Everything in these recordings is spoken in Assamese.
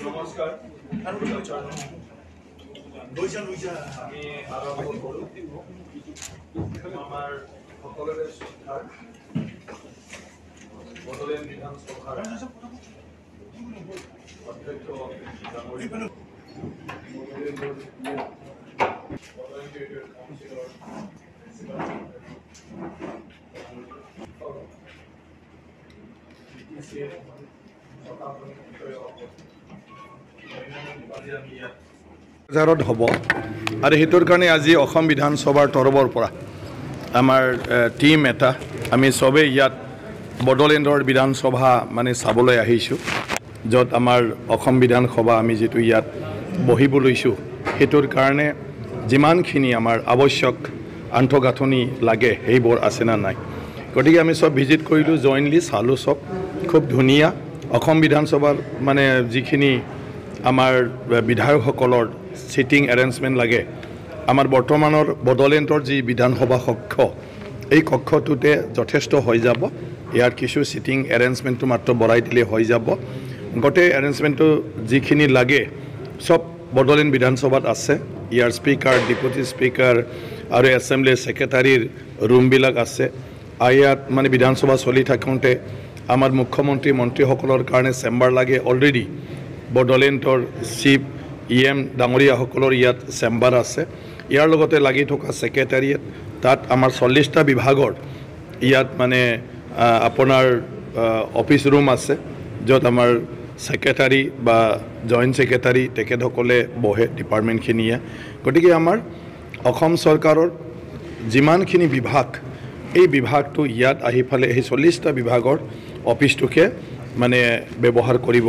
নমস্কাৰ আমি আৰম্ভ কৰোঁ আমাৰ সকলোৰে শ্ৰদ্ধাৰ বড়োলেণ্ড বিধানসভাৰ অধ্যক্ষ হ'ব আৰু সেইটোৰ কাৰণে আজি অসম বিধানসভাৰ তৰফৰ পৰা আমাৰ টিম এটা আমি চবেই ইয়াত বড়োলেণ্ডৰ বিধানসভা মানে চাবলৈ আহিছোঁ য'ত আমাৰ অসম বিধানসভা আমি যিটো ইয়াত বহিব লৈছোঁ সেইটোৰ কাৰণে যিমানখিনি আমাৰ আৱশ্যক আন্তঃগাঁথনি লাগে সেইবোৰ আছে না নাই গতিকে আমি সব ভিজিট কৰিলোঁ জইনলি চালোঁ সব খুব ধুনীয়া অসম বিধানসভাৰ মানে যিখিনি আমাৰ বিধায়কসকলৰ সিটিং এৰেঞ্জমেণ্ট লাগে আমাৰ বৰ্তমানৰ বড়োলেণ্ডৰ যি বিধানসভা কক্ষ এই কক্ষটোতে যথেষ্ট হৈ যাব ইয়াৰ কিছু সিটিং এৰেঞ্জমেণ্টটো মাত্ৰ বঢ়াই দিলে হৈ যাব গোটেই এৰেঞ্জমেণ্টটো যিখিনি লাগে সব বড়োলেণ্ড বিধানসভাত আছে ইয়াৰ স্পিকাৰ ডেপুটি স্পিকাৰ আৰু এছেম্বলি ছেক্ৰেটাৰীৰ ৰুমবিলাক আছে আৰু ইয়াত মানে বিধানসভা চলি থাকোঁতে আমাৰ মুখ্যমন্ত্ৰী মন্ত্ৰীসকলৰ কাৰণে চেম্বাৰ লাগে অলৰেডি বড়োলেণ্ডৰ চিফ EM ডাঙৰীয়াসকলৰ ইয়াত চেম্বাৰ আছে ইয়াৰ লগতে লাগি থকা ছেক্ৰেটাৰিয়েট তাত আমাৰ 40টা বিভাগৰ ইয়াত মানে আপোনাৰ অফিচ ৰুম আছে য'ত আমাৰ ছেক্ৰেটাৰী বা জইণ্ট ছেক্ৰেটাৰী তেখেতসকলে বহে ডিপাৰ্টমেণ্টখিনিয়ে গতিকে আমাৰ অসম চৰকাৰৰ যিমানখিনি বিভাগ এই বিভাগটো ইয়াত আহি ফালে এই 40টা বিভাগৰ অফিচটোকে মানে ব্যৱহাৰ কৰিব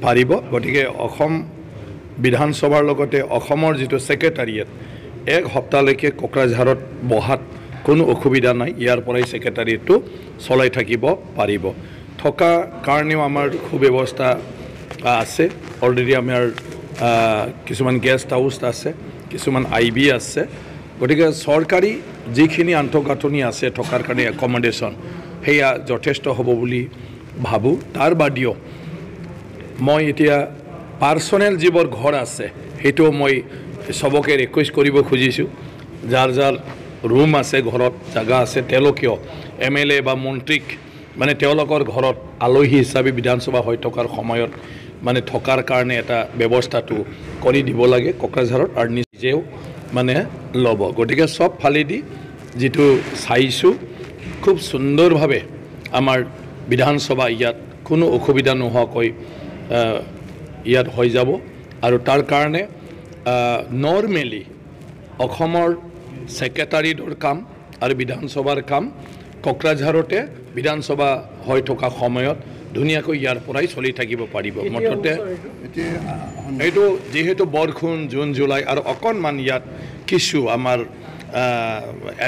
পাৰিব গতিকে অসম বিধানসভাৰ লগতে অসমৰ যিটো ছেক্ৰেটাৰিয়েট এক সপ্তাহলৈকে কোকৰাঝাৰত বহাত কোনো অসুবিধা নাই ইয়াৰ পৰাই ছেক্ৰেটাৰিয়েটটো চলাই থাকিব পাৰিব থকা কাৰণেও আমাৰ সুব্যৱস্থা আছে অলৰেডি আমাৰ কিছুমান গেষ্ট হাউচ আছে কিছুমান IB আছে গতিকে চৰকাৰী যিখিনি আন্তঃগাঁথনি আছে থকাৰ কাৰণে একমডেশ্যন সেয়া যথেষ্ট হ'ব বুলি ভাবোঁ তাৰ বাদেও মই এতিয়া পাৰ্চনেল যিবোৰ ঘৰ আছে সেইটো মই সবকে ৰিকুৱেষ্ট কৰিব খুজিছোঁ যাৰ যাৰ ৰুম আছে ঘৰত জাগা আছে তেওঁলোকেও MLA বা মন্ত্ৰীক মানে তেওঁলোকৰ ঘৰত আলহী হিচাপে বিধানসভা হৈ থকাৰ সময়ত মানে থকাৰ কাৰণে এটা ব্যৱস্থাটো কৰি দিব লাগে কোকৰাঝাৰত আৰু নিজেও মানে ল'ব গতিকে সব ফালেদি যিটো চাইছোঁ খুব সুন্দৰভাৱে আমাৰ বিধানসভা ইয়াত কোনো অসুবিধা নোহোৱাকৈ ইয়াত হৈ যাব আৰু তাৰ কাৰণে নৰ্মেলি অসমৰ ছেক্ৰেটাৰীৰ কাম আৰু বিধানসভাৰ কাম কোকৰাঝাৰতে বিধানসভা হৈ থকা সময়ত ধুনীয়াকৈ ইয়াৰ পৰাই চলি থাকিব পাৰিব মুঠতে এইটো যেহেতু বৰষুণ জুন জুলাই আৰু অকণমান ইয়াত কিছু আমাৰ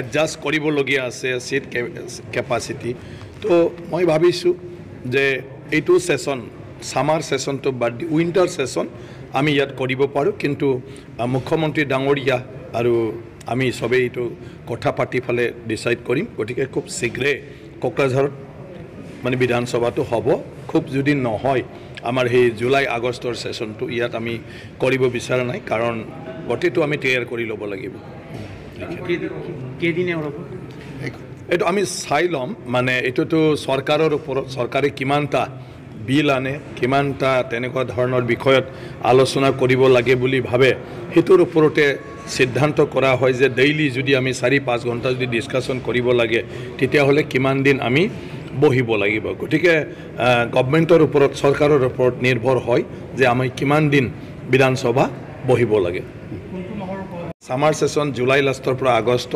এডজাষ্ট কৰিবলগীয়া আছে সিট কেপাচিটি তো মই ভাবিছোঁ যে এইটো সেশন সামাৰ সেশনটো বাদ দি উইণ্টাৰ সেশন আমি ইয়াত কৰিব পাৰোঁ কিন্তু মুখ্যমন্ত্ৰী ডাঙৰীয়া আৰু আমি সবেই এইটো কথা পাতি ফেলে ডিসাইড কৰিম গতিকে খুব শীঘ্ৰে কোকৰাঝাৰত মানে বিধানসভাটো হ'ব খুব যদি নহয় আমাৰ সেই জুলাই আগষ্টৰ সেশনটো ইয়াত আমি কৰিব বিচৰা নাই কাৰণ গতিটো আমি তৈয়াৰ কৰি ল'ব লাগিব কেইদিনে হ'ব এইটো আমি চাই ল'ম মানে এইটোতো চৰকাৰৰ ওপৰত চৰকাৰে কিমানটা বিল আনে কিমানটা তেনেকুৱা ধৰণৰ বিষয়ত আলোচনা কৰিব লাগে বুলি ভাবে সেইটোৰ ওপৰতে সিদ্ধান্ত কৰা হয় যে ডেইলি যদি আমি 4-5 ঘণ্টা যদি ডিসকাশন কৰিব লাগে তেতিয়াহ'লে কিমান দিন আমি বহিব লাগিব গতিকে গভৰ্ণমেণ্টৰ ওপৰত চৰকাৰৰ ওপৰত নিৰ্ভৰ হয় যে আমি কিমান দিন বিধানসভা বহিব লাগে সামাৰ সেশন জুলাই লাষ্টৰ পৰা আগষ্ট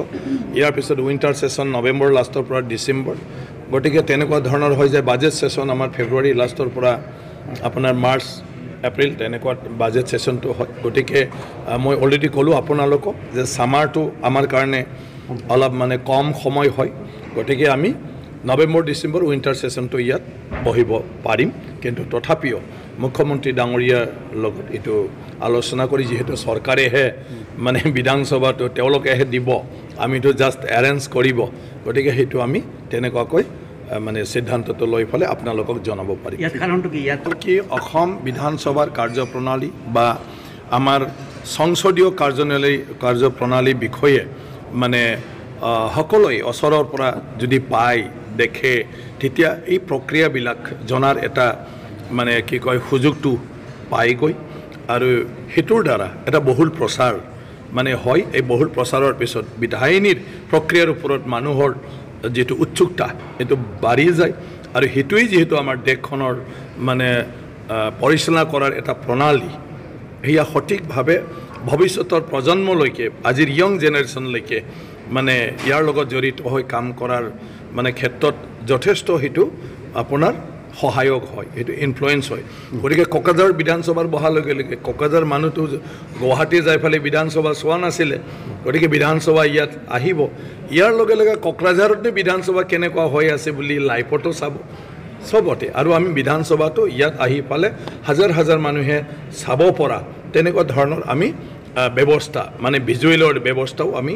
ইয়াৰ পিছত উইণ্টাৰ সেশন নৱেম্বৰ লাষ্টৰ পৰা ডিসেম্বৰ গতিকে তেনেকুৱা ধৰণৰ হয় যে বাজেট সেশন আমাৰ ফেব্ৰুৱাৰী লাষ্টৰ পৰা আপোনাৰ মাৰ্চ এপ্ৰিল তেনেকুৱা বাজেট সেশনটো হয় গতিকে মই অলৰেডি ক'লোঁ আপোনালোকক যে সামাৰটো আমাৰ কাৰণে অলপ মানে কম সময় হয় গতিকে আমি নৱেম্বৰ ডিসেম্বৰ উইণ্টাৰ সেশনটো ইয়াত বহিব পাৰিম কিন্তু তথাপিও মুখ্যমন্ত্ৰী ডাঙৰীয়াৰ লগত এইটো আলোচনা কৰি যেহেতু চৰকাৰেহে মানে বিধানসভাটো তেওঁলোকেহে দিব আমিতো জাষ্ট এৰেঞ্জ কৰিব গতিকে সেইটো আমি তেনেকুৱাকৈ মানে সিদ্ধান্তটো লৈ ফেলে আপোনালোকক জনাব পাৰিম ইয়াত কাৰণটো কি ইয়াত কি অসম বিধানসভাৰ কাৰ্যপ্ৰণালী বা আমাৰ সংসদীয় কাৰ্যপ্ৰণালী বিষয়ে মানে সকলোৱে ওচৰৰ পৰা যদি পায় দেখে তেতিয়া এই প্ৰক্ৰিয়াবিলাক জনাৰ এটা মানে কি কয় সুযোগটো পাইগৈ আৰু হেতুৰ দ্বাৰা এটা বহুল প্ৰচাৰ মানে হয় এই বহুল প্ৰচাৰৰ পিছত বিধায়িনীৰ প্ৰক্ৰিয়াৰ ওপৰত মানুহৰ যেটো উৎসুকতা এটো বাঢ়ি যায় আৰু হেতুই যেহেতু আমাৰ দেশখনৰ মানে পৰিচালনা কৰাৰ এটা প্ৰণালী হিয়া সঠিকভাৱে ভৱিষ্যতৰ প্ৰজন্মলৈকে আজিৰ ইয়ং জেনেৰেশ্যনলৈকে মানে ইয়াৰ লগত জড়িত হৈ কাম কৰাৰ মানে ক্ষেত্ৰত যথেষ্ট হেতু আপোনাৰ সহায়ক হয় এটো ইনফ্লুয়েন্স হয় গতিকে কোকৰাঝাৰ বিধানসভাৰ বহাৰ লগে লগে কোকৰাঝাৰ মানুহটো গুৱাহাটী যাই ফেলে বিধানসভা চোৱা নাছিলে গতিকে বিধানসভা ইয়াত আহিব ইয়াৰ লগে লগে কোকৰাঝাৰতে বিধানসভা কেনেকুৱা হৈ আছে বুলি লাইভতো চাব সবতে আৰু আমি বিধানসভাটো ইয়াত আহি পালে হাজাৰ হাজাৰ মানুহে চাব পৰা তেনেকুৱা ধৰণৰ আমি ব্যৱস্থা মানে ভিজুৱেলৰ ব্যৱস্থাও আমি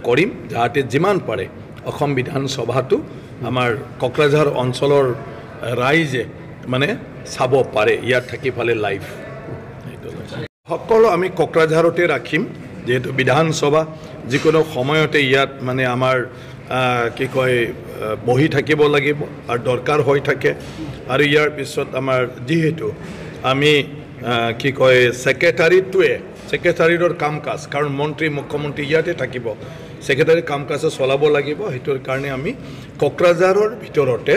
কৰিম যাতে যিমান পাৰে অসম বিধানসভাটো আমাৰ কোকৰাঝাৰ অঞ্চলৰ ৰাইজে মানে চাব পাৰে ইয়াত থাকি ফালে লাইভ সকলো আমি কোকৰাঝাৰতে ৰাখিম যেহেতু বিধানসভা যিকোনো সময়তে ইয়াত মানে আমাৰ কি কয় বহি থাকিব লাগিব আৰু দৰকাৰ হৈ থাকে আৰু ইয়াৰ পিছত আমাৰ যেহেতু আমি কি কয় সেক্ৰেটাৰীৰ কাম কাজ কাৰণ মন্ত্ৰী মুখ্যমন্ত্ৰী ইয়াতে থাকিব সেক্ৰেটাৰীৰ কাম কাজ চলাব লাগিব হেতুৰ কাৰণে আমি কোকৰাঝাৰৰ ভিতৰতে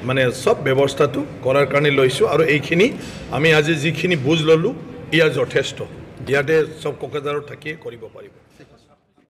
মানে সব ব্যৱস্থাটো কৰাৰ কাৰণে লৈছো আৰু এইখিনি আমি আজি যিখিনি বুজ ললো ইয়া যথেষ্ট ইয়াতে সব কোকৰাঝাৰত থাকি কৰিব পাৰিব